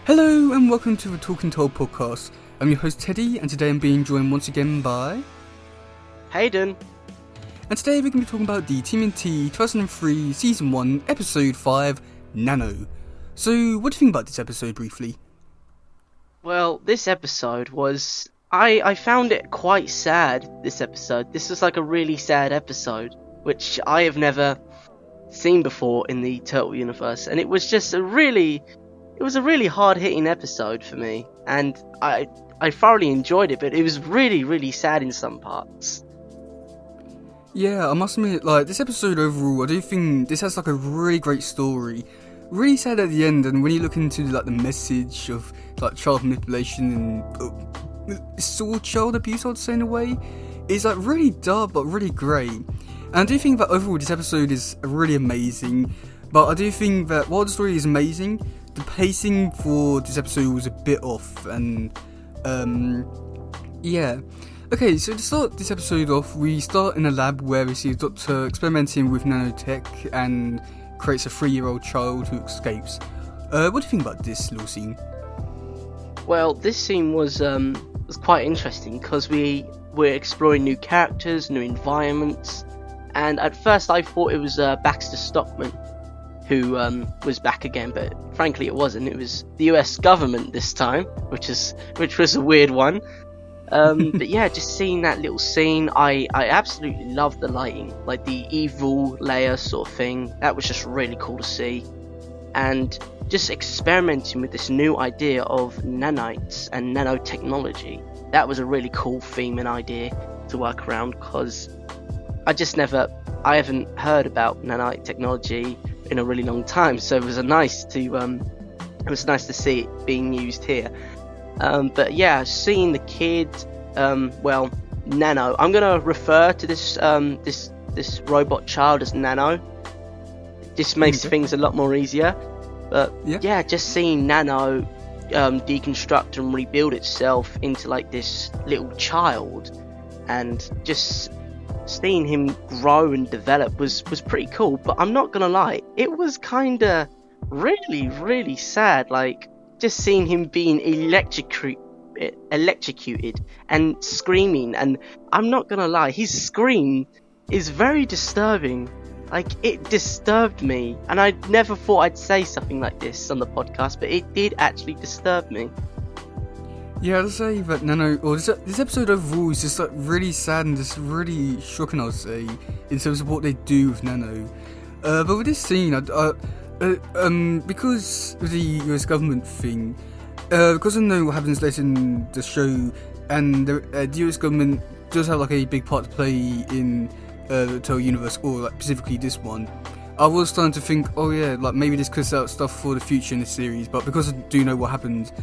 Hello and welcome to the Talking Told podcast. I'm your host Teddy, and today I'm being joined once again by Hayden. And today we're going to be talking about the TMNT 2003 Season 1 Episode 5, Nano. So what do you think about this episode briefly? Well, this episode was... I found it quite sad, this episode. This was like a really sad episode, which I have never seen before in the Turtle universe. And it was just a really hard-hitting episode for me. And I thoroughly enjoyed it, but it was really, really sad in some parts. Yeah, I must admit, like, this episode overall, I do think this has like a really great story. Really sad at the end, and when you look into like the message of like child manipulation and sort of child abuse, I'd say in a way, it's like really dark but really great. And I do think that overall this episode is really amazing. But I do think that while the story is amazing, the pacing for this episode was a bit off. And yeah. Okay, so to start this episode off, we start in a lab where we see a doctor experimenting with nanotech and creates a 3-year-old child who escapes. What do you think about this little scene? Well, this scene was quite interesting because we were exploring new characters, new environments, and at first I thought it was Baxter Stockman who was back again, but frankly it wasn't. It was the US government this time, which was a weird one. But yeah, just seeing that little scene, I absolutely loved the lighting, like the evil layer sort of thing. That was just really cool to see. And just experimenting with this new idea of nanites and nanotechnology. That was a really cool theme and idea to work around, because I haven't heard about nanite technology in a really long time, so it was nice to see it being used here. But yeah, seeing the kid, Nano. I'm gonna refer to this robot child as Nano. This makes things a lot more easier. But yeah, just seeing Nano deconstruct and rebuild itself into like this little child, and just seeing him grow and develop was pretty cool. But I'm not gonna lie, it was kinda really, really sad. Like, just seeing him being electrocuted and screaming, and I'm not gonna lie, his scream is very disturbing. Like, it disturbed me, and I never thought I'd say something like this on the podcast, but it did actually disturb me. Yeah, I'd say that Nano, or this episode overall is just like really sad and just really shocking, I'd say, in terms of what they do with Nano. But with this scene, because of the US government thing, because I know what happens later in the show, and the US government does have like a big part to play in the Turtle universe, or like specifically this one, I was starting to think, oh yeah, like maybe this could set out stuff for the future in the series. But because I do know what happens,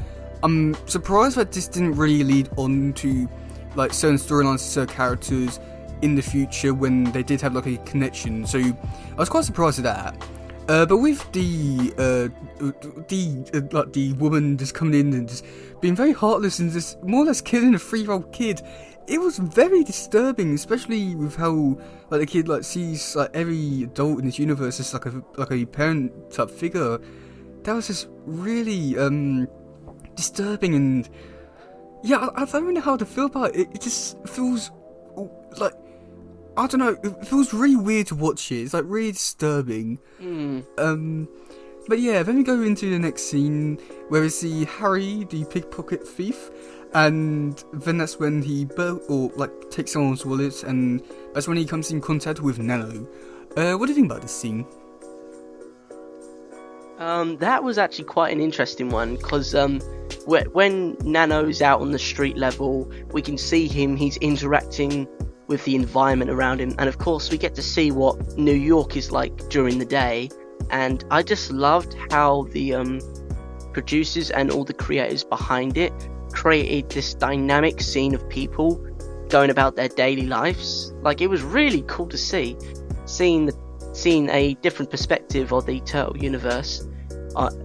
I'm surprised that this didn't really lead on to like certain storylines, certain characters in the future when they did have like a connection. So I was quite surprised at that. But with the woman just coming in and just being very heartless and just more or less killing a 3-year-old kid, it was very disturbing, especially with how like the kid like sees like every adult in this universe as like a parent type figure. That was just really disturbing, and yeah, I don't really know how to feel about it. It just feels like, I don't know, it feels really weird to watch it. It's like really disturbing. But yeah, then we go into the next scene where we see Harry, the pickpocket thief, and then that's when he takes someone's wallet, and that's when he comes in contact with Nano. What do you think about this scene? That was actually quite an interesting one, because when Nano's out on the street level, we can see he's interacting with the environment around him, and of course we get to see what New York is like during the day. And I just loved how the producers and all the creators behind it created this dynamic scene of people going about their daily lives. Like, it was really cool to see, seeing a different perspective of the Turtle universe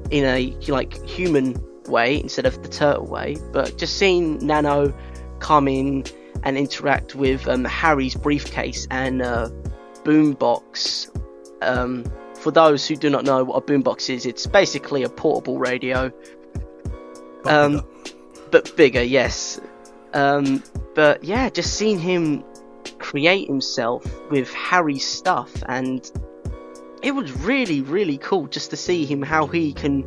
in a like human way instead of the Turtle way. But just seeing Nano come in and interact with Harry's briefcase and boombox. For those who do not know what a boombox is, it's basically a portable radio. But bigger. But bigger, yes. But yeah, just seeing him create himself with Harry's stuff, and it was really, really cool just to see him, how he can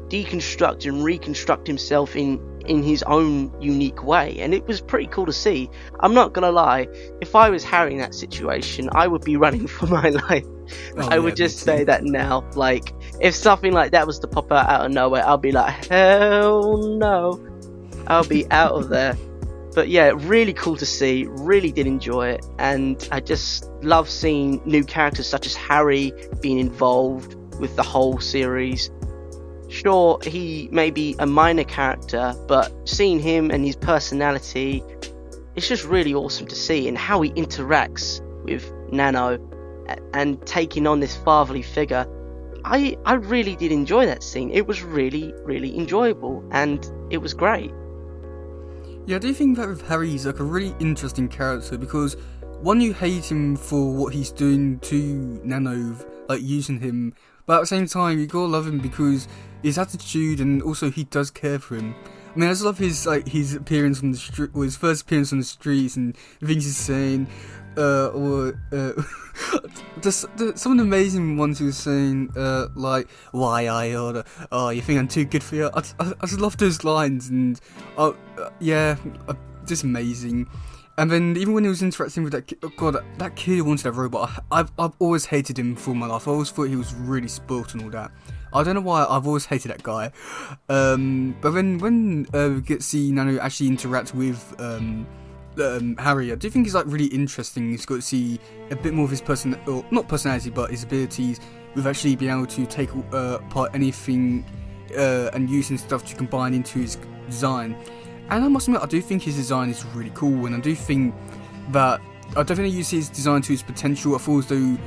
deconstruct and reconstruct himself in his own unique way, and it was pretty cool to see. I'm not gonna lie, if I was Harry in that situation, I would be running for my life. I would just say that now. Like, if something like that was to pop out of nowhere, I'll be like, hell no, I'll be out of there. But yeah, really cool to see, really did enjoy it, and I just love seeing new characters such as Harry being involved with the whole series. Sure, he may be a minor character, but seeing him and his personality, it's just really awesome to see, and how he interacts with Nano and taking on this fatherly figure. I really did enjoy that scene. It was really, really enjoyable, and it was great. Yeah, I do think that with Harry, he's like a really interesting character, because one, you hate him for what he's doing to Nano, like using him, but at the same time you gotta love him because his attitude, and also he does care for him. I mean, I just love his appearance on the street, or his first appearance on the streets, and the things he's saying, some of the amazing ones he was saying, like, why I, or oh, you think I'm too good for you? I just love those lines, and just amazing. And then even when he was interacting with that kid, oh god, that kid who wanted that robot, I've always hated him for my life. I always thought he was really spoilt and all that. I don't know why, I've always hated that guy. But when we get to see Nano actually interact with Harry, I do think he's like really interesting. He's got to see a bit more of his not personality, but his abilities with actually being able to take apart anything and using stuff to combine into his design. And I must admit, I do think his design is really cool, and I do think that I definitely use his design to his potential. I feel as though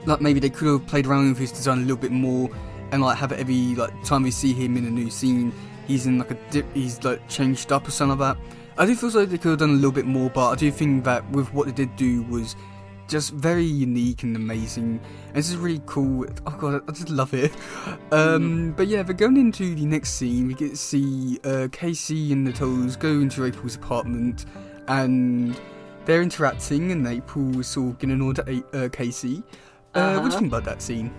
like maybe they could have played around with his design a little bit more, and like have it every time we see him in a new scene, he's in like a dip, he's like changed up or something like that. I do feel like they could have done a little bit more, but I do think that with what they did do was just very unique and amazing, and this is really cool. Oh god, I just love it. But yeah, but going into the next scene, we get to see Casey and the Toes go into April's apartment, and they're interacting, and April is sort of getting on to Casey. What do you think about that scene?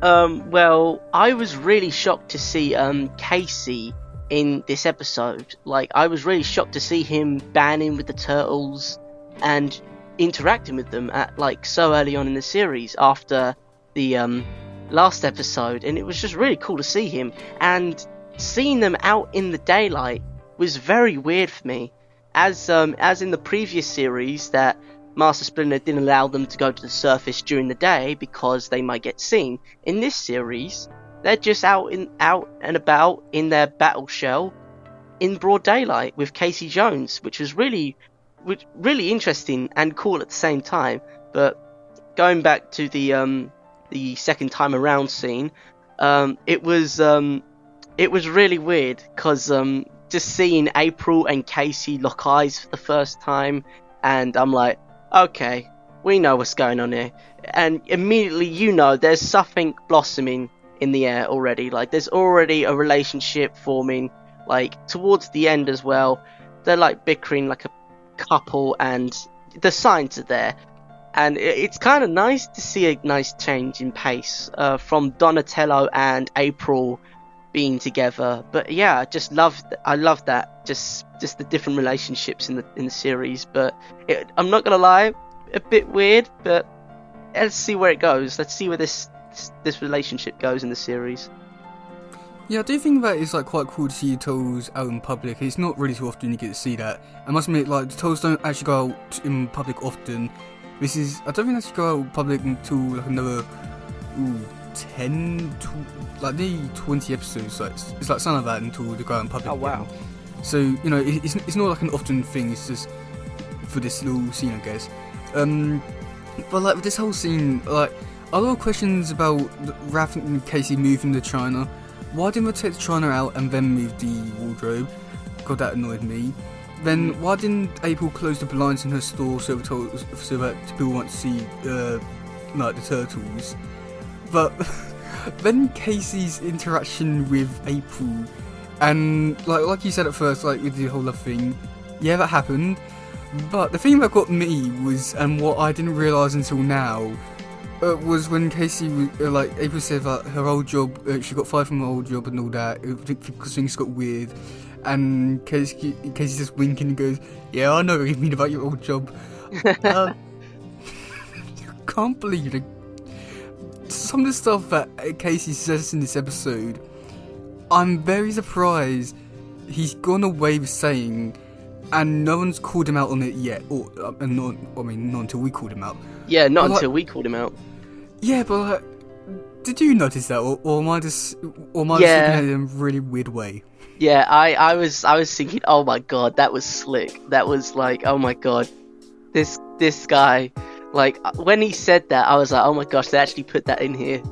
Well, I was really shocked to see Casey in this episode. Like, I was really shocked to see him banding with the turtles and interacting with them at like so early on in the series after the last episode, and it was just really cool to see him, and seeing them out in the daylight was very weird for me, as in the previous series that Master Splinter didn't allow them to go to the surface during the day because they might get seen. In this series, they're just out and about in their battle shell in broad daylight with Casey Jones, which was really interesting and cool at the same time. But going back to the second time around scene, it was really weird because just seeing April and Casey lock eyes for the first time, and I'm like, okay, we know what's going on here, and immediately there's something blossoming in the air already. Like, there's already a relationship forming, like towards the end as well. They're like bickering like a couple, and the signs are there, and it's kind of nice to see a nice change in pace from Donatello and April being together. But yeah, I love that, just the different relationships in the series. But I'm not gonna lie, a bit weird, but let's see where it goes. Let's see where this relationship goes in the series. Yeah, I do think that it's like quite cool to see the Toes out in public. It's not really too often you get to see that. I must admit, like, the Toes don't actually go out in public often. I don't think they actually go out in public until like another 10 to like nearly 20 episodes. Like, it's like something like that until they go out in public. Oh wow! Again. So it's not like an often thing. It's just for this little scene, I guess. But like with this whole scene, like, a lot of questions about Raph and Casey moving to China. Why didn't they take the China out and then move the wardrobe? God, that annoyed me. Then why didn't April close the blinds in her store so that people want to see like the turtles? But then Casey's interaction with April, and like you said at first, like with the whole love thing, yeah, that happened. But the thing that got me was, and what I didn't realise until now, was when Casey was, April said that her old job, she got fired from her old job and all that, because things got weird. And Casey's just winking and goes, yeah, I know what you mean about your old job. I can't believe it. Some of the stuff that Casey says in this episode, I'm very surprised he's gone away with saying, and no one's called him out on it yet, or not until we called him out. Yeah, not until we called him out. Yeah, but did you notice that, or am I just looking at it in a really weird way? Yeah, I was thinking, oh my god, that was slick. That was like, oh my god, this guy, like when he said that, I was like, oh my gosh, they actually put that in here.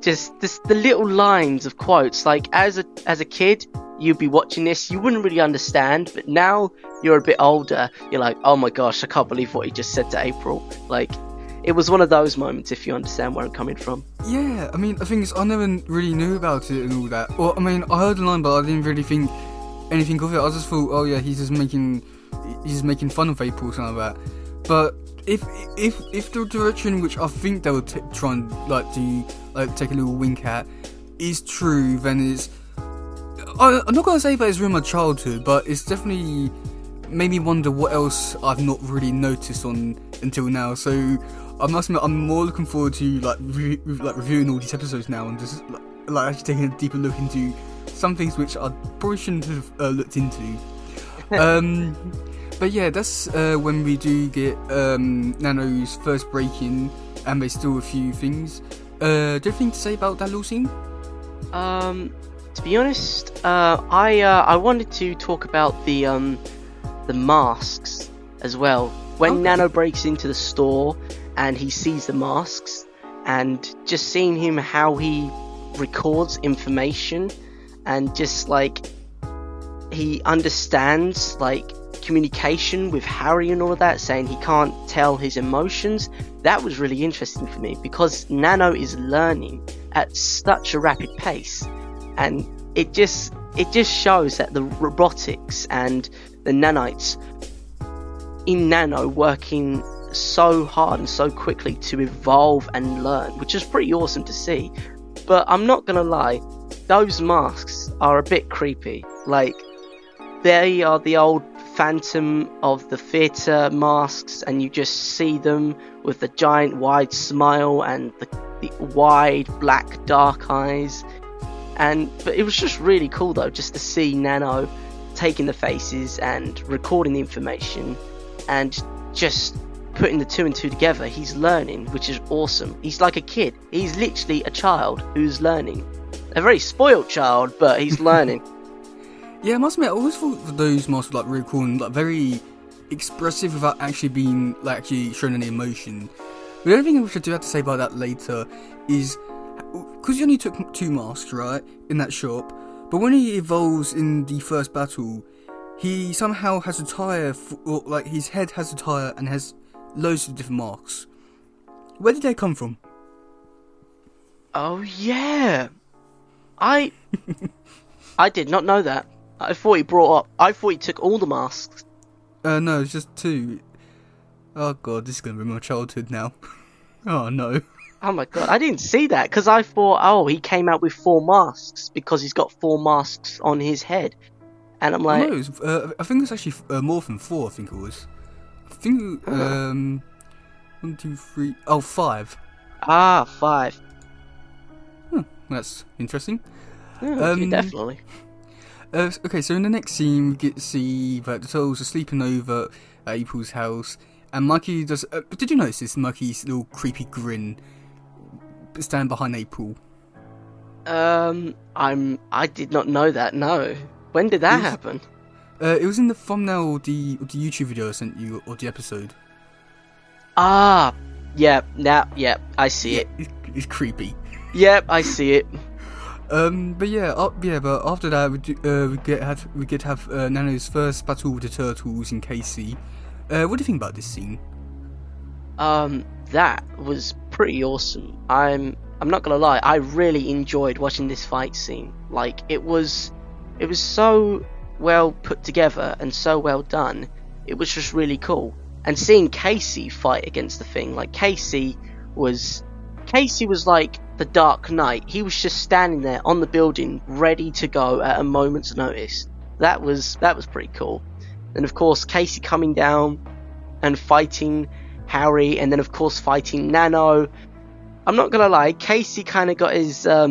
Just the little lines of quotes. Like as a kid, you'd be watching this, you wouldn't really understand, but now you're a bit older, you're like, oh my gosh, I can't believe what he just said to April. Like, it was one of those moments, if you understand where I'm coming from. Yeah, I mean, the thing is, I never really knew about it and all that. Well, I mean, I heard the line, but I didn't really think anything of it. I just thought, oh yeah, he's just making fun of April or something like that. But if the direction which I think they would try and take a little wink at is true, then it's, I'm not gonna say that it's ruined my childhood, but it's definitely made me wonder what else I've not really noticed on until now. So I must admit, I'm more looking forward to reviewing all these episodes now and just actually taking a deeper look into some things which I probably shouldn't have looked into. But yeah, that's when we do get Nano's first break-in, and there's still a few things. Do you have anything to say about that little scene? To be honest, I wanted to talk about the masks as well. When Nano breaks into the store and he sees the masks, and just seeing him how he records information, and just like he understands like communication with Harry and all of that, saying he can't tell his emotions, that was really interesting for me, because Nano is learning at such a rapid pace, and it just shows that the robotics and the nanites in Nano working so hard and so quickly to evolve and learn, which is pretty awesome to see. But I'm not gonna lie, those masks are a bit creepy. Like, they are the old Phantom of the Theatre masks, and you just see them with the giant wide smile and the wide black dark eyes. But it was just really cool though, just to see Nano taking the faces and recording the information and just putting the two and two together. He's learning, which is awesome. He's like a kid. He's literally a child who's learning. A very spoiled child, but he's learning. Yeah, I must admit, I always thought those masks were really cool and very expressive without actually being actually showing any emotion. But the only thing which I do have to say about that later is, because he only took 2 masks, right, in that shop, but when he evolves in the first battle, he somehow has a tire, his head has a tire and has loads of different marks. Where did they come from? Oh yeah, I did not know that. I thought he took all the masks. No, it's just 2. Oh god, this is gonna be my childhood now. Oh no. Oh my god, I didn't see that, because I thought, he came out with 4 masks because he's got 4 masks on his head. And I'm like... No, I think it's actually more than 4, I think it was. I think, 1, 2, 3... Oh, 5. Ah, 5. That's interesting. Yeah, definitely. Okay, so in the next scene, we get to see that the Turtles are sleeping over at April's house, and Mikey does... did you notice this, Mikey's little creepy grin stand behind April? I did not know that, no. When did that happen? It was in the thumbnail of the YouTube video I sent you, or the episode. Ah, yeah, I see it. It's creepy. Yep, I see it. But after that, we get to have Nano's first battle with the Turtles in Casey. What do you think about this scene? That was pretty awesome. I'm not gonna lie, I really enjoyed watching this fight scene. Like, it was so well put together and so well done. It was just really cool. And seeing Casey fight against the thing, like Casey was like the Dark Knight. He was just standing there on the building, ready to go at a moment's notice. That was pretty cool. And of course, Casey coming down and fighting Harry, and then of course fighting Nano. I'm not gonna lie, Casey kind of got his how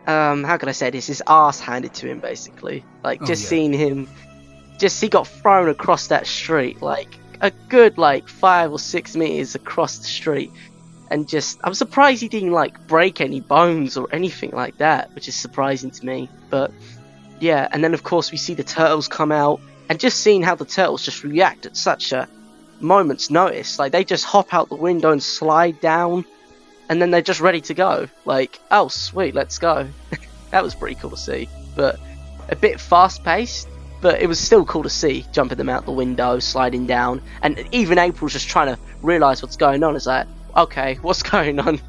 can I say this? His ass handed to him, basically. Like, seeing him, he got thrown across that street, like a good 5 or 6 meters across the street, and I'm surprised he didn't like break any bones or anything like that, which is surprising to me. But yeah, and then of course we see the turtles come out, and just seeing how the turtles just react at such a moment's notice. Like, they just hop out the window and slide down, and then they're just ready to go. Like, oh sweet, let's go. That was pretty cool to see, but a bit fast paced, but it was still cool to see, jumping them out the window, sliding down, and even April's just trying to realise what's going on. It's like, okay, what's going on?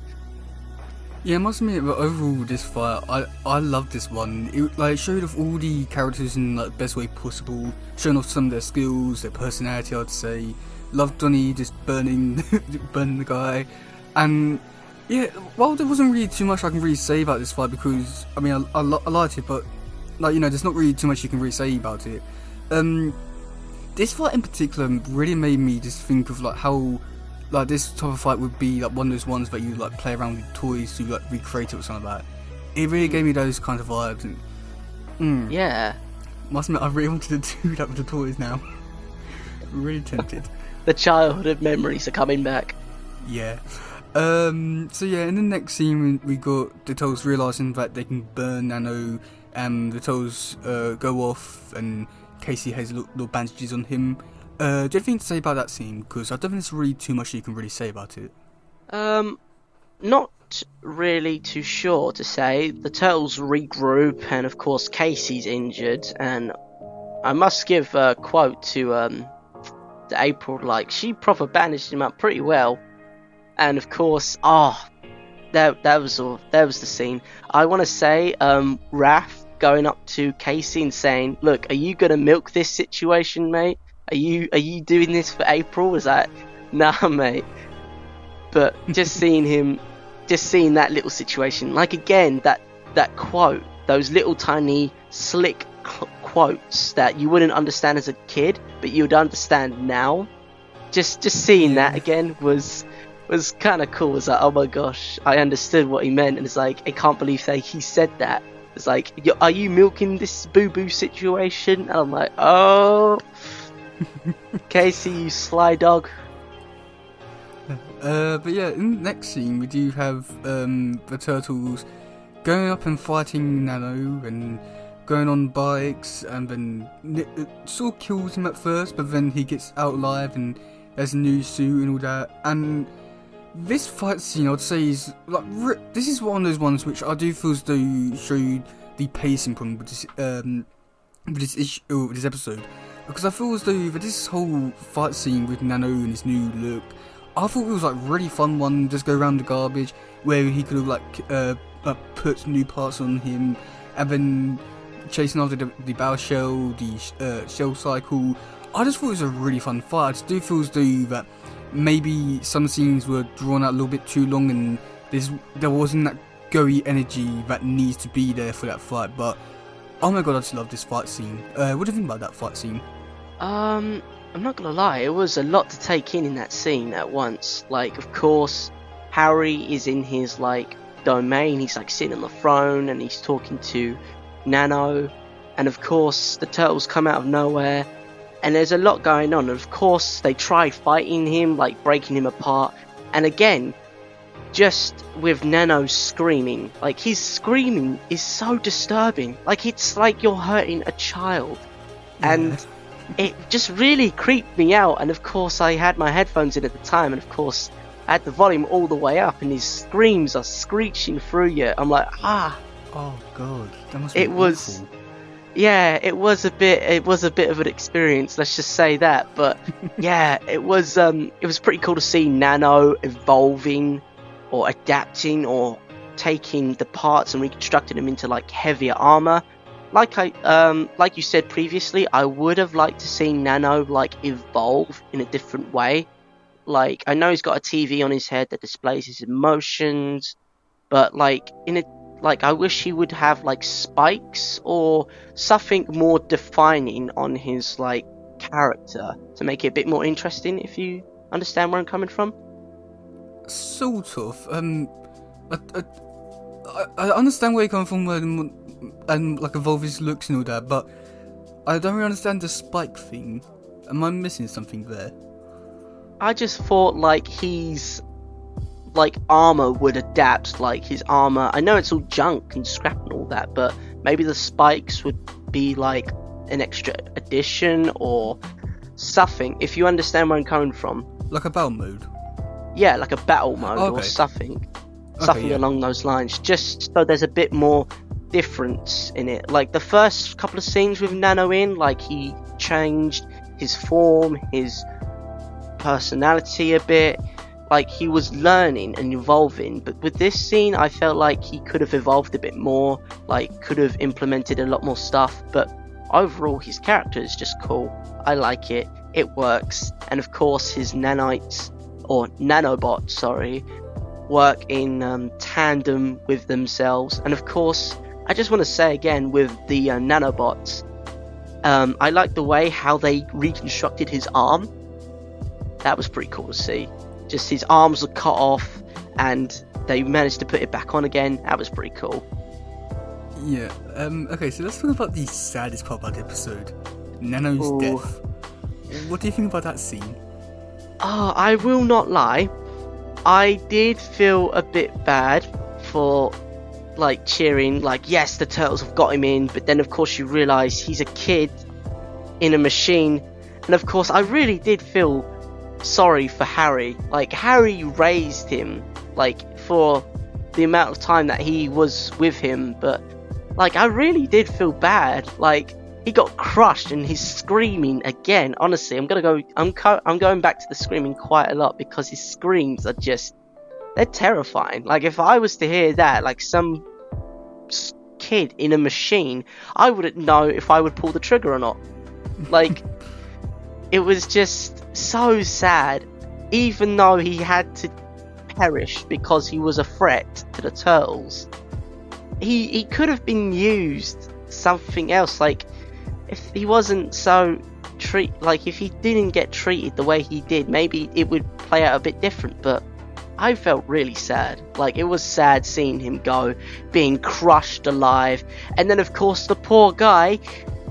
Yeah, I must admit, but overall, this fight, I love this one. It showed off all the characters in the best way possible, showing off some of their skills, their personality, I'd say. Loved Donnie just burning the guy, and yeah, well, there wasn't really too much I can really say about this fight, because I mean, I liked it, but there's not really too much you can really say about it. This fight in particular really made me just think of how this type of fight would be one of those ones that you play around with toys to recreate it or something like that. It really gave me those kind of vibes, and yeah, must admit, I really wanted to do that with the toys now. Really tempted. The childhood memories are coming back. Yeah. So yeah, in the next scene we got the Turtles realising that they can burn Nano, and the Turtles go off, and Casey has little bandages on him. Do you have anything to say about that scene? Because I don't think there's really too much you can really say about it. Not really too sure to say. The Turtles regroup, and of course Casey's injured, and I must give a quote to April, she proper bandaged him up pretty well. And of course, that was the scene. I want to say, Raph going up to Casey and saying, "Look, are you gonna milk this situation, mate? Are you doing this for April?" Was that, nah, mate. But just seeing that little situation, again, that quote, those little tiny slick quotes that you wouldn't understand as a kid, but you would understand now. Just seeing that again was kind of cool. It's like, oh my gosh, I understood what he meant, and it's like, I can't believe he said that. It's like, are you milking this boo-boo situation? And I'm like, oh, Casey, you sly dog. But yeah, in the next scene we do have the Turtles going up and fighting Nano and going on bikes, and then it sort of kills him at first, but then he gets out alive and has a new suit and all that. And this fight scene, I'd say, is this is one of those ones which I do feel as though showed the pacing problem with this episode, because I feel as though that this whole fight scene with Nano and his new look, I thought it was really fun one, just go around the garbage where he could have put new parts on him, and then chasing after the bow shell, the shell cycle. I just thought it was a really fun fight. I just do feel as though that maybe some scenes were drawn out a little bit too long, and there wasn't that go-y energy that needs to be there for that fight. But oh my god, I just love this fight scene. What do you think about that fight scene? I'm not gonna lie, it was a lot to take in that scene at once. Of course, Harry is in his domain. He's sitting on the throne and he's talking to Nano, and of course the Turtles come out of nowhere, and there's a lot going on. And of course they try fighting him, breaking him apart, and again, just with Nano screaming, his screaming is so disturbing. It's like you're hurting a child. Yeah. And it just really creeped me out. And of course I had my headphones in at the time, and of course I had the volume all the way up, and his screams are screeching through you. I'm like, oh god, that must be it was awful. Yeah, it was a bit of an experience, let's just say that. But yeah, it was pretty cool to see Nano evolving or adapting or taking the parts and reconstructing them into like heavier armor. Like you said previously, I would have liked to see Nano like evolve in a different way. Like, I know he's got a TV on his head that displays his emotions, but like I wish he would have like spikes or something more defining on his like character to make it a bit more interesting, if you understand where I'm coming from. Sort of. I understand where you come from and like evolve his looks and all that, but I don't really understand the spike thing. Am I missing something there? I just thought like he's like armor would adapt, like his armor. I know it's all junk and scrap and all that, but maybe the spikes would be like an extra addition or something, if you understand where I'm coming from. Like a battle mode? Yeah, like a battle mode or something along those lines, just so there's a bit more difference in it. Like the first couple of scenes with Nano in, like he changed his form, his personality a bit, like he was learning and evolving. But with this scene, I felt like he could have evolved a bit more, like could have implemented a lot more stuff. But overall, his character is just cool. I like it. It works. And of course, his nanites, or nanobots, sorry, work in tandem with themselves. And of course, I just want to say again, with the nanobots, I like the way how they reconstructed his arm. That was pretty cool to see. Just his arms were cut off and they managed to put it back on again. That was pretty cool. Yeah, okay, so let's talk about the saddest part about the episode. Nano's death. What do you think about that scene? I will not lie, I did feel a bit bad for like cheering, like yes, the turtles have got him in, but then of course you realise he's a kid in a machine, and of course I really did feel sorry for Harry. Like Harry raised him like for the amount of time that he was with him, but like I really did feel bad. Like he got crushed and he's screaming again. Honestly, I'm going back to the screaming quite a lot because his screams are just, they're terrifying. Like if I was to hear that, like some kid in a machine, I wouldn't know if I would pull the trigger or not. Like it was just so sad, even though he had to perish because he was a threat to the turtles. He could have been used something else, like if he wasn't so if he didn't get treated the way he did, maybe it would play out a bit different. But I felt really sad. Like it was sad seeing him go, being crushed alive, and then of course the poor guy,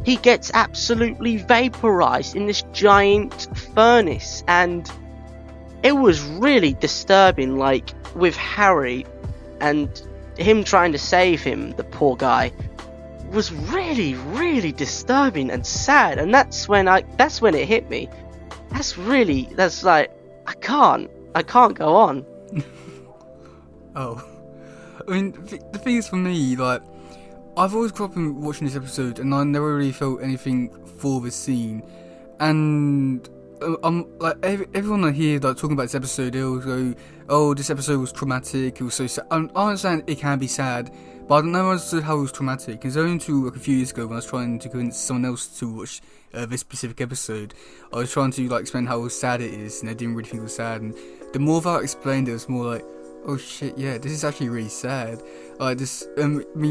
he gets absolutely vaporized in this giant furnace, and it was really disturbing. Like with Harry and him trying to save him, the poor guy, was really disturbing and sad. And that's when it hit me. That's like I can't go on. Oh, I mean, the thing is for me, like I've always grown up in watching this episode and I never really felt anything for this scene. And I'm like everyone I hear like talking about this episode, they all go, "Oh, this episode was traumatic. It was so sad." I understand it can be sad, but I don't know as to how it was traumatic. It's only until like a few years ago when I was trying to convince someone else to watch this specific episode, I was trying to like explain how sad it is, and they didn't really think it was sad. And the more that I explained it, was more like, "Oh shit, yeah, this is actually really sad." Like this,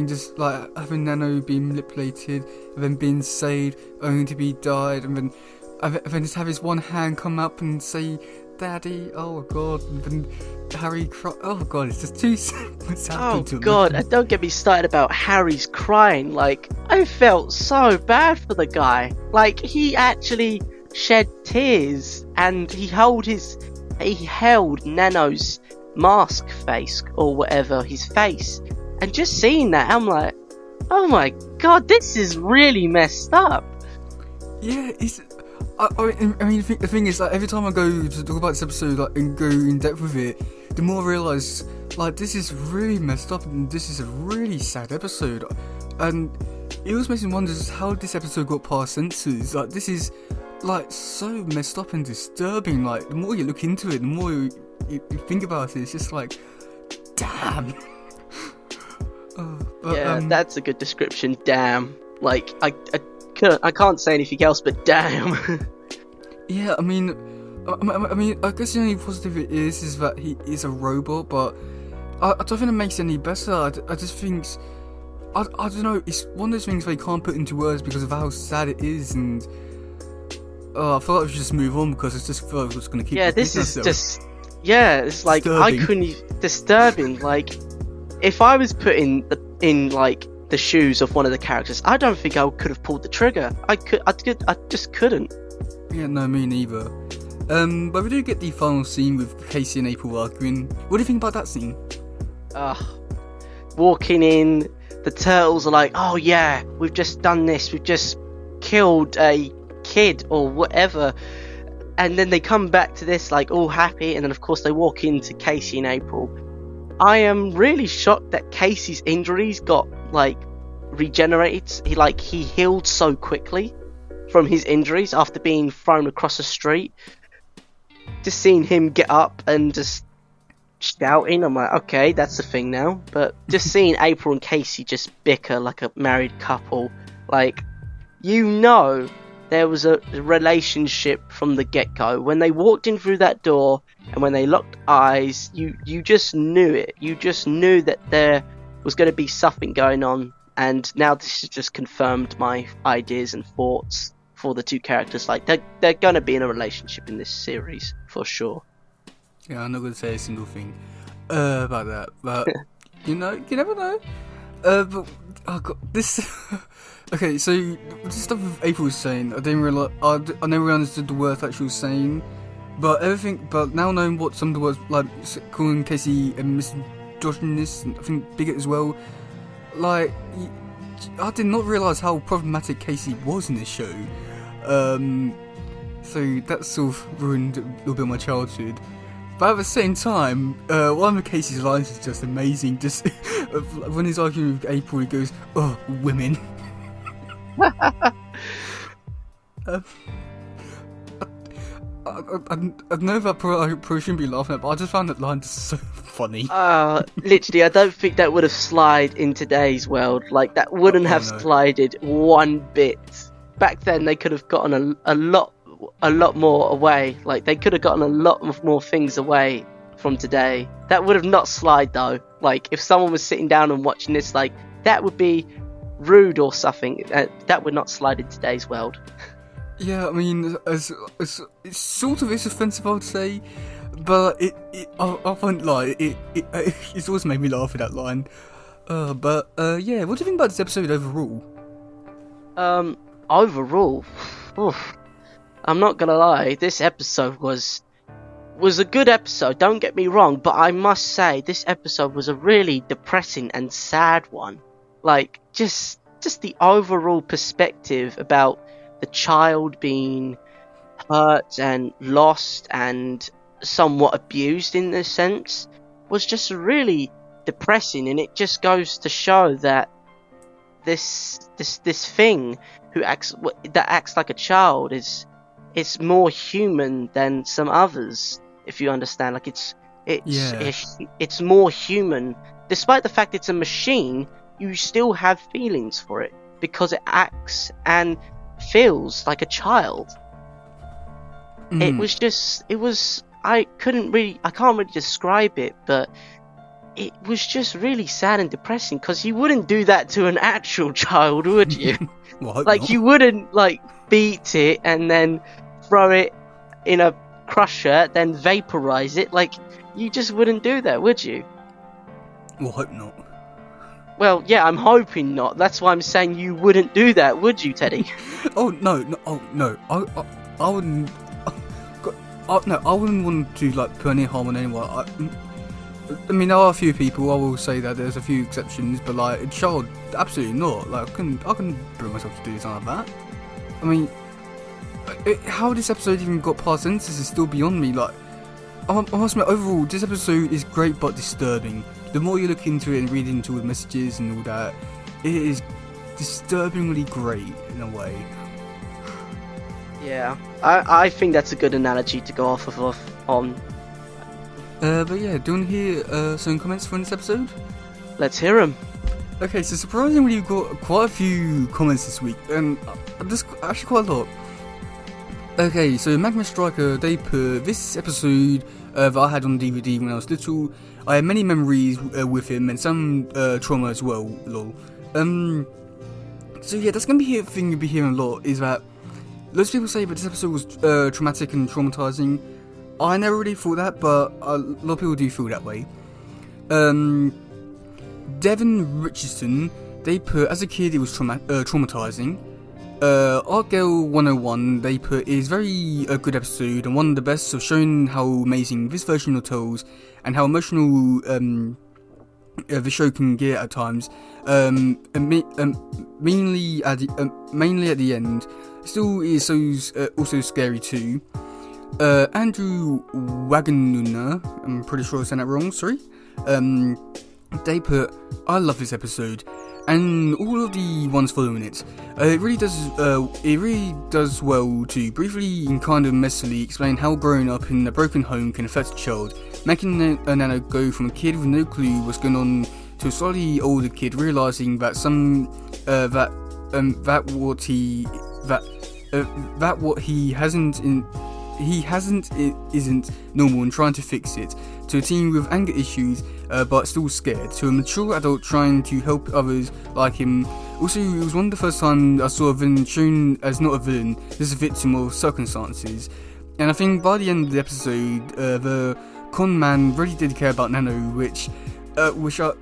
just like having Nano being manipulated, and then being saved, only to be died, and then just have his one hand come up and say, "Daddy," oh god, and then Harry cry. Oh god, it's just too sad. Oh god, and don't get me started about Harry's crying. Like I felt so bad for the guy. Like he actually shed tears, and he held Nano's mask face or whatever, his face, and just seeing that, I'm like, oh my god, this is really messed up. Yeah, it's. I mean, the thing is, like, every time I go to talk about this episode, like, and go in depth with it, the more I realise, like, this is really messed up, and this is a really sad episode, and it always makes me wonder just how this episode got past censors. Like, this is, like, so messed up and disturbing. Like, the more you look into it, the more you think about it, it's just like, damn. That's a good description. Damn. Like I can't say anything else but damn. Yeah, I mean, I guess the only positive it is that he is a robot, but I don't think it makes it any better. I just think, I don't know, it's one of those things they can't put into words because of how sad it is, and I feel like we should just move on because it's just feel like it's going to keep. Yeah, this is just. Yeah, it's like disturbing. I couldn't. Disturbing. Like, if I was put in the shoes of one of the characters, I don't think I could have pulled the trigger. I just couldn't. Yeah, no, me neither. But we do get the final scene with Casey and April arguing. What do you think about that scene? Walking in, the turtles are like, "Oh yeah, we've just done this. We've just killed a kid or whatever." And then they come back to this like all happy, and then of course they walk into Casey and April. I am really shocked that Casey's injuries got like regenerated. He healed so quickly from his injuries after being thrown across the street. Just seeing him get up and just shouting, I'm like, okay, that's the thing now. But just seeing April and Casey just bicker like a married couple, like, there was a relationship from the get-go. When they walked in through that door and when they locked eyes, you just knew it. You just knew that there was going to be something going on. And now this has just confirmed my ideas and thoughts for the two characters. Like, they're going to be in a relationship in this series, for sure. Yeah, I'm not going to say a single thing about that. But, you never know. But, oh God, this... Okay, so the stuff with April was saying, I never really understood the words that she was saying, but now knowing what some of the words, like calling Casey a misogynist, and I think bigot as well, like, I did not realise how problematic Casey was in this show, so that sort of ruined a little bit of my childhood. But at the same time, one of Casey's lines is just amazing. Just when he's arguing with April, he goes, "Oh, women." I know that I probably shouldn't be laughing at, but I just found that line just so funny. Literally, I don't think that would have slid in today's world. Like, that wouldn't have slided one bit. Back then, they could have gotten a lot more away. Like, they could have gotten a lot more things away from today. That would have not slide though. Like, if someone was sitting down and watching this, like, that would be rude or something. That would not slide in today's world. Yeah, I mean, it sort of is offensive, I would say, but I won't lie, it's always made me laugh at that line. Yeah, what do you think about this episode overall? Overall, I'm not gonna lie, this episode was a good episode, don't get me wrong, but I must say, this episode was a really depressing and sad one. Like, just the overall perspective about the child being hurt and lost and somewhat abused in this sense was just really depressing, and it just goes to show that this thing that acts like a child is more human than some others, if you understand. Like, it's more human, despite the fact it's a machine. You still have feelings for it because it acts and feels like a child. I can't really describe it, but it was just really sad and depressing because you wouldn't do that to an actual child, would you? Well, like, not. You wouldn't, like, beat it and then throw it in a crusher, then vaporize it. Like, you just wouldn't do that, would you? Well, hope not. Well, yeah, I'm hoping not. That's why I'm saying you wouldn't do that, would you, Teddy? No. I wouldn't. I wouldn't want to, like, put any harm on anyone. I mean, there are a few people. I will say that there's a few exceptions, but like a child, absolutely not. Like, I couldn't bring myself to do something like that. I mean, how this episode even got past sentences is still beyond me. Like, I must admit, overall, this episode is great but disturbing. The more you look into it and read into the messages and all that, it is disturbingly great in a way. Yeah, I think that's a good analogy to go off of on. But yeah, do you want to hear some comments from this episode? Let's hear them. Okay, so surprisingly, we've got quite a few comments this week, and there's actually quite a lot. Okay, so Magma Striker, they put this episode that I had on DVD when I was little. I have many memories with him and some trauma as well. Lol. So yeah, that's gonna be a thing you'll be hearing a lot. Is that lots of people say that this episode was traumatic and traumatizing. I never really thought that, but a lot of people do feel that way. Devin Richardson, they put, as a kid it was traumatizing. Art Girl 101, they put, is very good episode and one of the best of showing how amazing this version of Tales and how emotional the show can get at times. Mainly at the end, still is also scary too. Andrew Waganuna, I'm pretty sure I said that wrong, sorry. They put, I love this episode, and all of the ones following it. It really does well to briefly and kind of messily explain how growing up in a broken home can affect a child, making a Nano go from a kid with no clue what's going on to a slightly older kid realizing that what he hasn't isn't normal and trying to fix it, to a teen with anger issues but still scared, to a mature adult trying to help others like him. Also, it was one of the first times I saw a villain shown as not a villain, just a victim of circumstances. And I think by the end of the episode, the con man really did care about Nano, which I wish that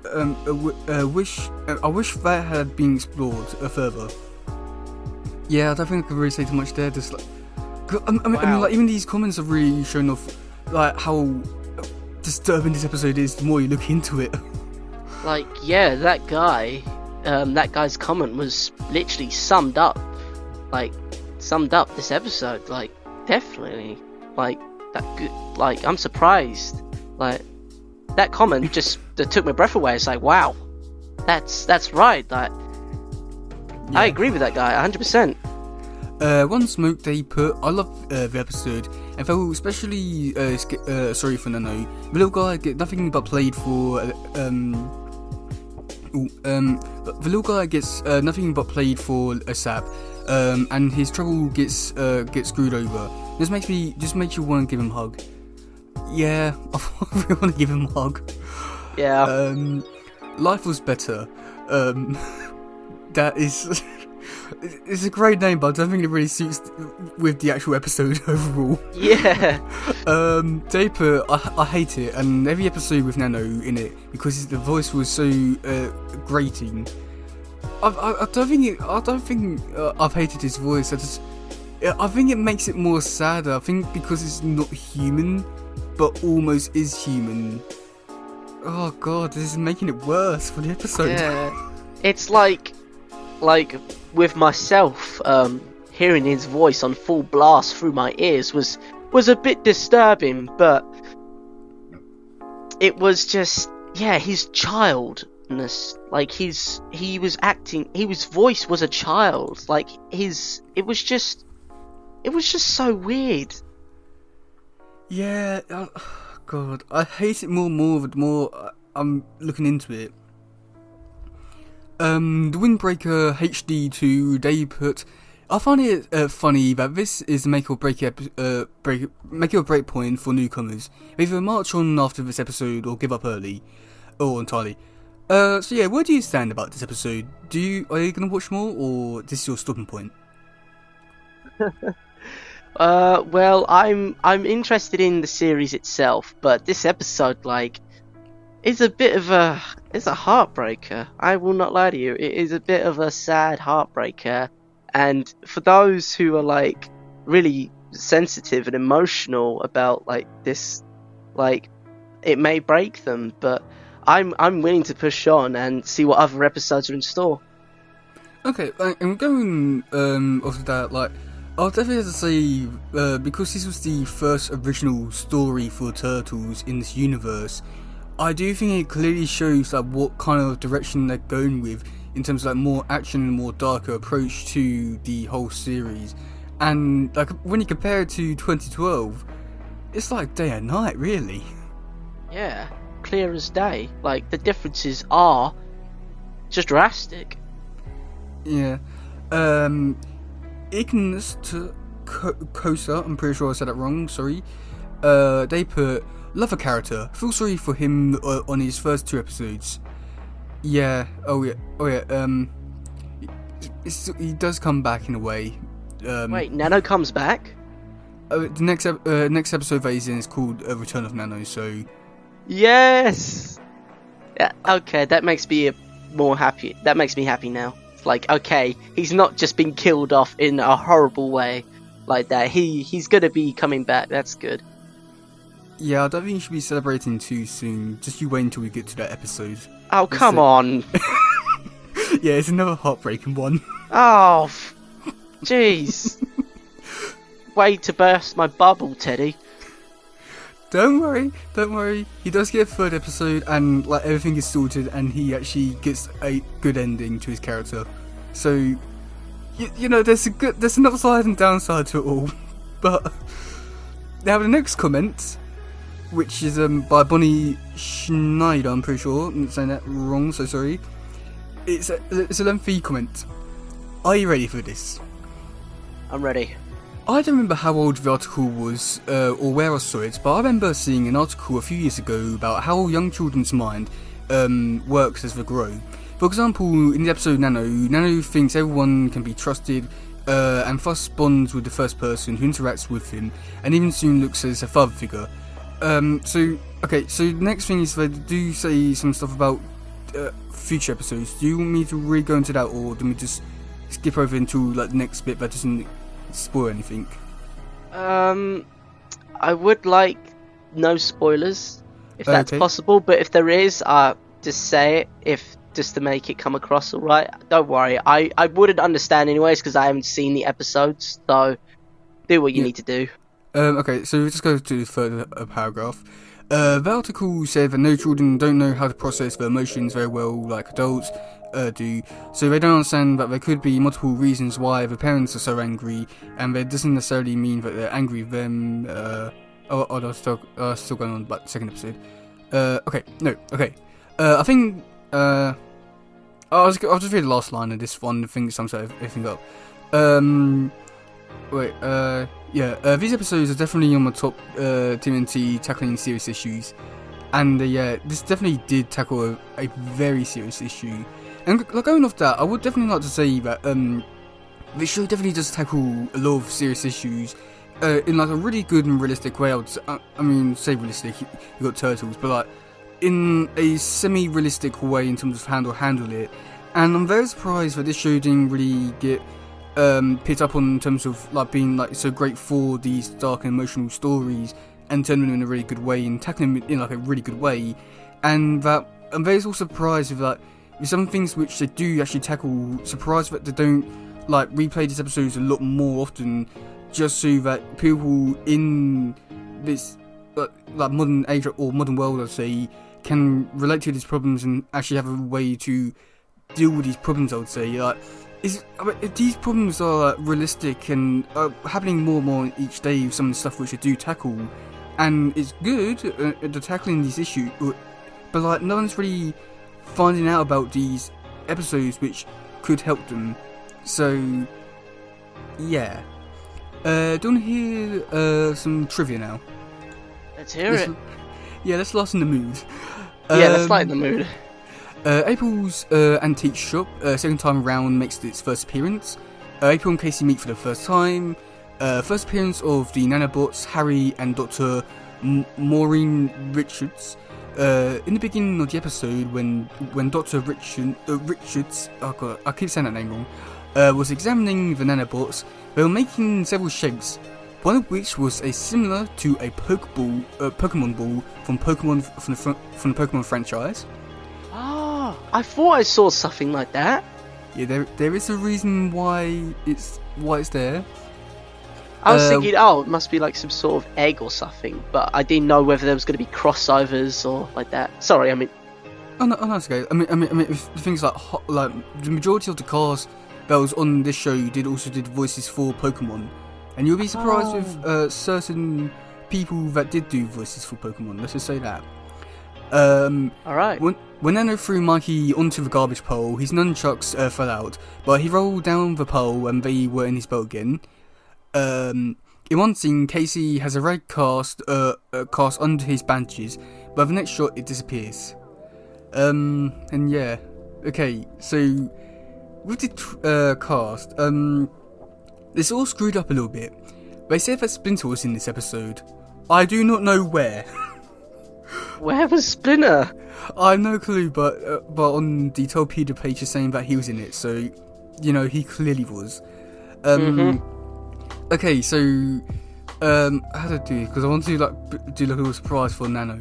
had been explored further. Yeah, I don't think I could really say too much there. Just like, I mean, like, even these comments have really shown off like how disturbing this episode is the more you look into it. Like, yeah, that guy's comment was literally summed up this episode. Like, definitely, like that good. Like, I'm surprised. Like, that comment just took my breath away. It's like, wow, that's right. Like, yeah. I agree with that guy 100%. One Smoke, they put, I love the episode and felt especially sorry for Nano. The little guy get nothing but played for. The little guy gets nothing but played for a sap, and his trouble gets screwed over. This makes you want to give him a hug. Yeah, I really want to give him a hug. Yeah. Life was better. That is. It's a great name, but I don't think it really suits with the actual episode overall. Yeah. They put, I hate it, and every episode with Nano in it because the voice was so grating. I don't think I've hated his voice. I think it makes it more sadder. I think because it's not human, but almost is human. Oh god, this is making it worse for the episode. Yeah. It's like with myself, hearing his voice on full blast through my ears was a bit disturbing, but it was just, yeah, his childness, like he was acting, his voice was a child, like it was just so weird. Yeah, god, I hate it more and more the more I'm looking into it. The Windbreaker HD2, they put, I find it funny that this is the make or break point for newcomers. Either march on after this episode or give up early, or entirely. So yeah, where do you stand about this episode? Are you gonna watch more, or this is your stopping point? Well, I'm interested in the series itself, but this episode, like, is a bit of a heartbreaker. I will not lie to you. It is a bit of a sad heartbreaker, and for those who are like really sensitive and emotional about like this, like, it may break them. But I'm willing to push on and see what other episodes are in store. Okay, and going off of that, like, I'll definitely have to say because this was the first original story for Turtles in this universe, I do think it clearly shows like what kind of direction they're going with in terms of like more action and more darker approach to the whole series. And like when you compare it to 2012, it's like day and night, really. Yeah, clear as day. Like, the differences are just drastic. Yeah. Ignis to Kosa, I'm pretty sure I said that wrong, sorry. They put, love a character, feel sorry for him on his first 2 episodes. Yeah, oh yeah, he does come back in a way. Wait, Nano comes back? The next episode that he's in is called Return of Nano, so... Yes! Yeah, okay, that makes me more happy. That makes me happy now. It's like, okay, he's not just been killed off in a horrible way like that. He's gonna be coming back, that's good. Yeah, I don't think you should be celebrating too soon. Just you wait until we get to that episode. Oh, come on! Yeah, it's another heartbreaking one. Oh, jeez. Way to burst my bubble, Teddy. Don't worry. He does get a 3rd episode, and like everything is sorted, and he actually gets a good ending to his character. So, you know, there's an upside and downside to it all. But now the next comment, which is by Bonnie Schneider, I'm pretty sure. I'm saying that wrong, so sorry. It's a lengthy comment. Are you ready for this? I'm ready. I don't remember how old the article was or where I saw it, but I remember seeing an article a few years ago about how young children's mind works as they grow. For example, in the episode Nano thinks everyone can be trusted and thus bonds with the first person who interacts with him, and even soon looks as a father figure. So the next thing is they do say some stuff about future episodes. Do you want me to really go into that, or do we just skip over into like the next bit that doesn't spoil anything? I would like no spoilers, if that's Okay. possible, but if there is, just say it, just to make it come across alright. Don't worry, I wouldn't understand anyways, because I haven't seen the episodes, so do what you need to do. Okay, so let's go to the third paragraph. The article said that no children don't know how to process their emotions very well like adults do, so they don't understand that there could be multiple reasons why the parents are so angry, and that doesn't necessarily mean that they're angry with them. That's still going on about the 2nd episode. I think I'll just read the last line of this one. I think it sums everything up. These episodes are definitely on my top TMNT tackling serious issues, and this definitely did tackle a very serious issue. And like, going off that, I would definitely like to say that the show definitely does tackle a lot of serious issues in like a really good and realistic way. I mean, say realistic, you got turtles, but like in a semi-realistic way in terms of handle it. And I'm very surprised that this show didn't really get picked up on in terms of like being like so great for these dark and emotional stories and turning them in a really good way and tackling them in like a really good way. And that I'm very also surprised with like with some things which they do actually tackle. Surprised that they don't like replay these episodes a lot more often, just so that people in this like modern age or modern world, I'd say, can relate to these problems and actually have a way to deal with these problems. I would say if these problems are realistic and are happening more and more each day with some of the stuff which they do tackle, and it's good at tackling these issues, but like no one's really finding out about these episodes which could help them. So yeah, do you want to hear some trivia now? Let's hear it. Yeah, let's lighten the mood. Yeah, let's lighten the mood. April's antique shop, second time around, makes its first appearance. April and Casey meet for the first time. First appearance of the nanobots, Harry and Dr. Maureen Richards. In the beginning of the episode, when Dr. Richards, oh god, I keep saying that name wrong, was examining the nanobots, they were making several shapes, one of which was similar to a Pokemon ball from the Pokemon franchise. Ah, I thought I saw something like that. Yeah, there is a reason why it's there. I was thinking, it must be like some sort of egg or something, but I didn't know whether there was going to be crossovers or like that. Sorry, I mean. Oh no, it's okay. I mean, things like the majority of the cast that was on this show did voices for Pokemon, and you'll be surprised with certain people that did do voices for Pokemon. Let's just say that. Alright. When Nano threw Mikey onto the garbage pole, his nunchucks fell out, but he rolled down the pole and they were in his boat again. In one scene, Casey has a red cast under his bandages, but the next shot it disappears. And yeah, okay, so with the cast, it's all screwed up a little bit. They said that Splinter was in this episode. I do not know where. Where was Splinter? I have no clue, but on the Torpedo page is saying that he was in it, so he clearly was. Okay, so how do I do? Because I want to do a little surprise for Nano.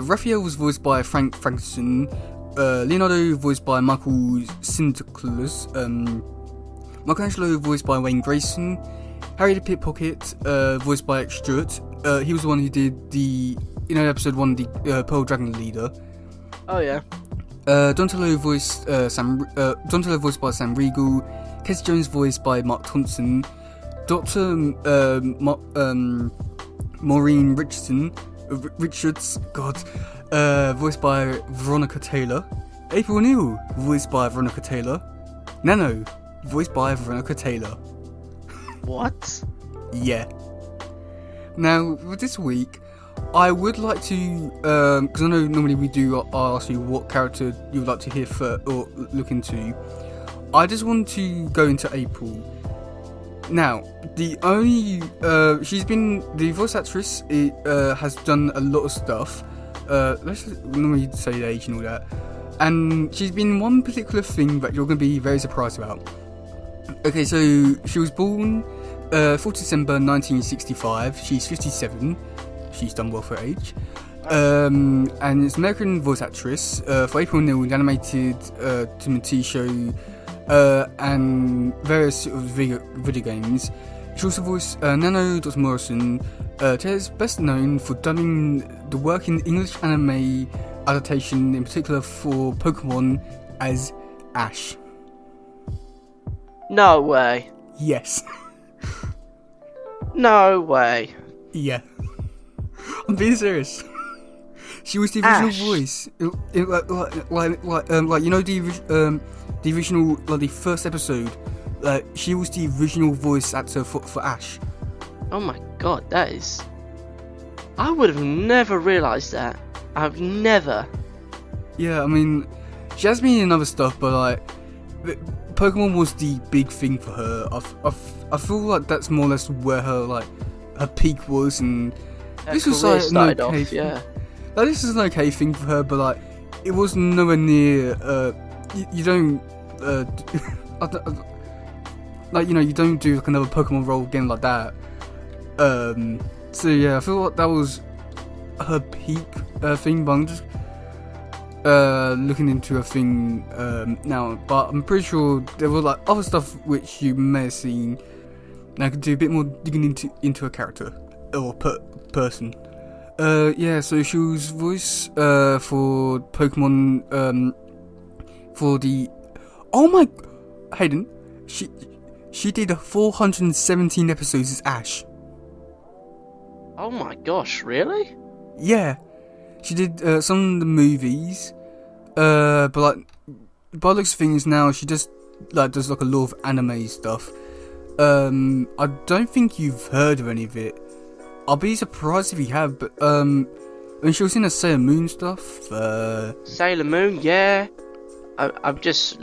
Raphael was voiced by Frank Frankenstein. Leonardo voiced by Michael Sinterklaas. Michelangelo voiced by Wayne Grayson. Harry the Pickpocket voiced by Alex Stewart. He was the one who did the episode 1, the Pearl Dragon leader. Oh yeah. Donatello voiced by Sam Riegel. Casey Jones voiced by Mark Thompson. Dr. Maureen Richards, voiced by Veronica Taylor. April O'Neil, voiced by Veronica Taylor. Nano, voiced by Veronica Taylor. What? Yeah. Now, for this week, I would like to, because I know normally we do ask you what character you would like to hear or look into. I just want to go into April. Now, the voice actress has done a lot of stuff. Let's just normally say the age and all that. And she's been one particular thing that you're going to be very surprised about. Okay, so she was born 4th December 1965. She's 57. She's done well for her age. And it's an American voice actress for April O'Neil, the animated TV show and various sort of video games. She also voiced Nano Dr. Morrison. Taylor's best known for dubbing the work in English anime adaptation, in particular for Pokemon, as Ash. No way. Yes. No way. Yeah. I'm being serious. She was the original voice, the original, the first episode. She was the original voice actor for Ash. Oh my god, that is. I would have never realised that. I've never. Yeah, I mean, she has been in other stuff, but Pokemon was the big thing for her. I feel like that's more or less where her peak was, and this was an okay thing. Yeah. This is an okay thing for her, but it was nowhere near. You don't you don't do another Pokemon role again like that. So yeah, I feel like that was her peak thing, but I'm just looking into a thing now. But I'm pretty sure there were other stuff which you may have seen. And I could do a bit more digging into a character or person. Yeah, so she was voice for Pokemon for the. Oh my, Hayden, she did 417 episodes as Ash. Oh my gosh, really? Yeah, she did some of the movies, but by the looks of things now she just does a lot of anime stuff. I don't think you've heard of any of it. I'll be surprised if you have, but when she was in the Sailor Moon stuff. Sailor Moon, yeah. I'm just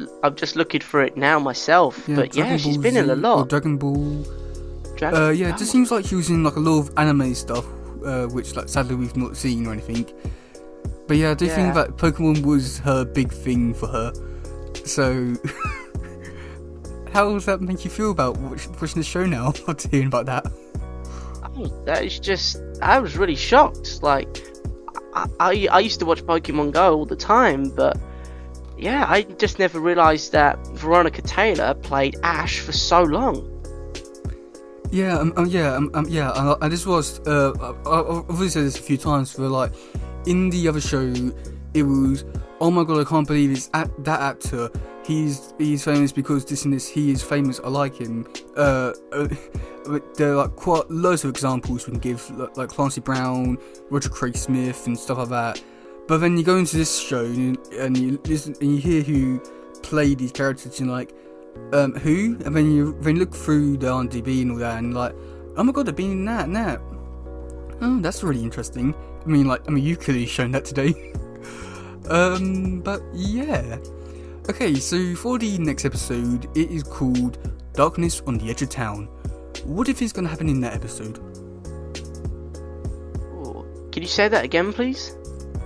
looking for it now myself. Yeah, but Dragon she's been in a lot. Dragon Ball. Yeah, it just seems like she was in a lot of anime stuff, which sadly we've not seen or anything. But yeah, I do think that Pokemon was her big thing for her. So, how does that make you feel about watching the show now? After hearing about that. Oh, that is just. I was really shocked. I used to watch Pokemon Go all the time, but. Yeah, I just never realised that Veronica Taylor played Ash for so long. Yeah, and this was, I've already said this a few times, but in the other show, it was, oh my god, I can't believe it's that actor, he's famous because this and this, he is famous, I like him, there are like quite loads of examples we can give, like Clancy Brown, Roger Craig Smith, and stuff like that. But then you go into this show and you listen and you hear who played these characters, and you're like, who? And then you look through the IMDb and all that, and like, oh my god, they've been in that and that. Oh, that's really interesting. You could have shown that today. But yeah. Okay, so for the next episode, it is called Darkness on the Edge of Town. What do you think is going to happen in that episode? Ooh. Can you say that again, please?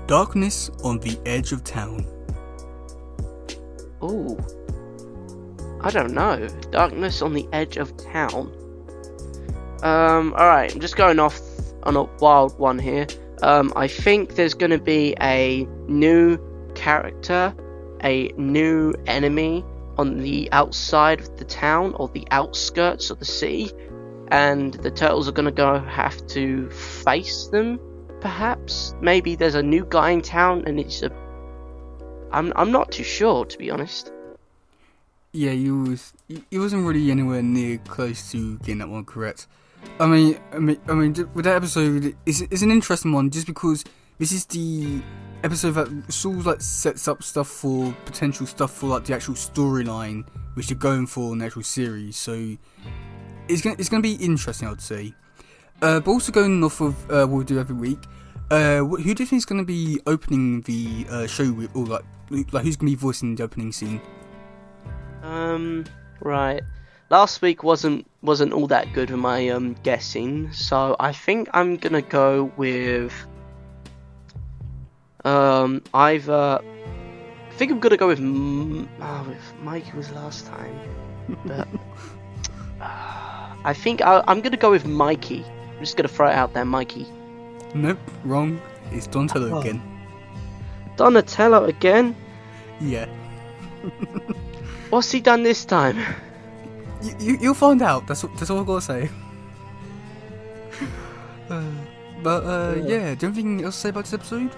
Darkness on the Edge of Town. Ooh. I don't know. Darkness on the Edge of Town. Alright, I'm just going off on a wild one here. I think there's going to be a new character, a new enemy on the outside of the town or the outskirts of the city, and the turtles are going to have to face them. Perhaps, maybe there's a new guy in town, and I'm not too sure, to be honest. Yeah, you wasn't really anywhere near close to getting that one correct. I mean, with that episode, it's an interesting one just because this is the episode that sort of like sets up stuff for potential stuff for like the actual storyline which they're going for in the actual series. So it's gonna be interesting, I would say. But also going off of what we do every week, who do you think is gonna be opening the show with, or like who's gonna be voicing the opening scene? Right. Last week wasn't all that good with my guessing, so I think I'm gonna go with either. I think I'm gonna go with Mikey was last time, but I think I'm gonna go with Mikey. I'm just gonna throw it out there, Mikey. Nope, wrong. It's Donatello again. Donatello again? Yeah. What's he done this time? You'll find out. That's all I've got to say. Yeah. Do you have anything else to say about this episode?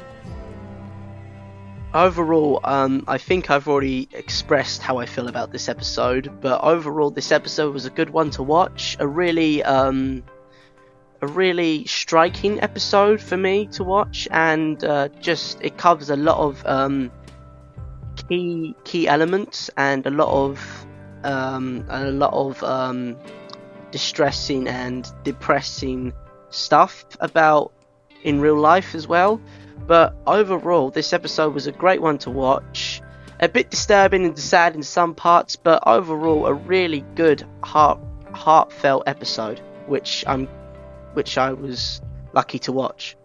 Overall, I think I've already expressed how I feel about this episode. But overall, this episode was a good one to watch. A really striking episode for me to watch, and just it covers a lot of key elements and a lot of distressing and depressing stuff about in real life as well. But overall, this episode was a great one to watch. A bit disturbing and sad in some parts, but overall a really good heartfelt episode, which I was lucky to watch.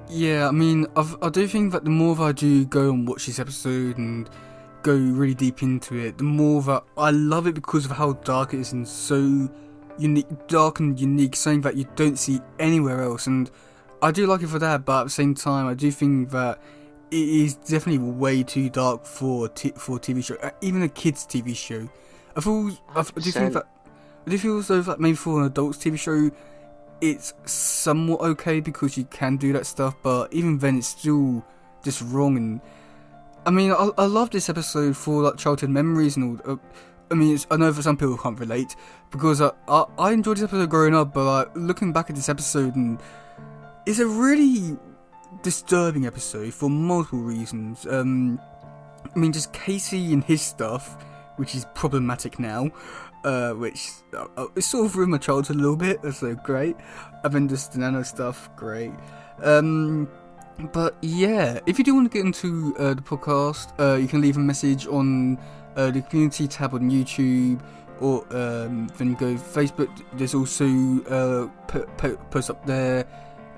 Yeah, I mean, I do think that the more I do go and watch this episode and go really deep into it, the more that I love it because of how dark it is and so dark and unique, something that you don't see anywhere else. And I do like it for that, but at the same time, I do think that it is definitely way too dark for a TV show, even a kids' TV show. I do feel as though that maybe for an adults' TV show, it's somewhat okay because you can do that stuff, but even then it's still just wrong. And I mean, I love this episode for like childhood memories and all. I mean, I know for some people can't relate because I enjoyed this episode growing up, but like, looking back at this episode, and it's a really disturbing episode for multiple reasons. I mean, just Casey and his stuff, which is problematic now. Which it sort of ruined my childhood a little bit, so great. And then just the Nano stuff, great. But yeah, if you do want to get into the podcast, you can leave a message on the community tab on YouTube, or then go Facebook. There's also posts up there.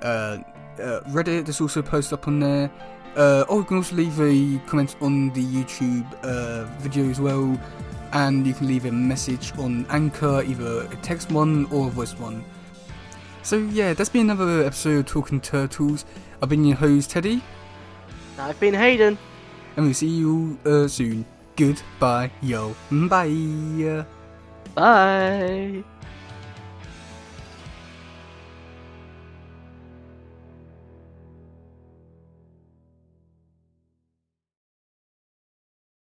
Reddit, there's also posts up on there. Or you can also leave a comment on the YouTube video as well. And you can leave a message on Anchor, either a text one or a voice one. So yeah, that's been another episode of Talking Turtles. I've been your host, Teddy. I've been Hayden. And we'll see you soon. Goodbye, yo. Bye. Bye.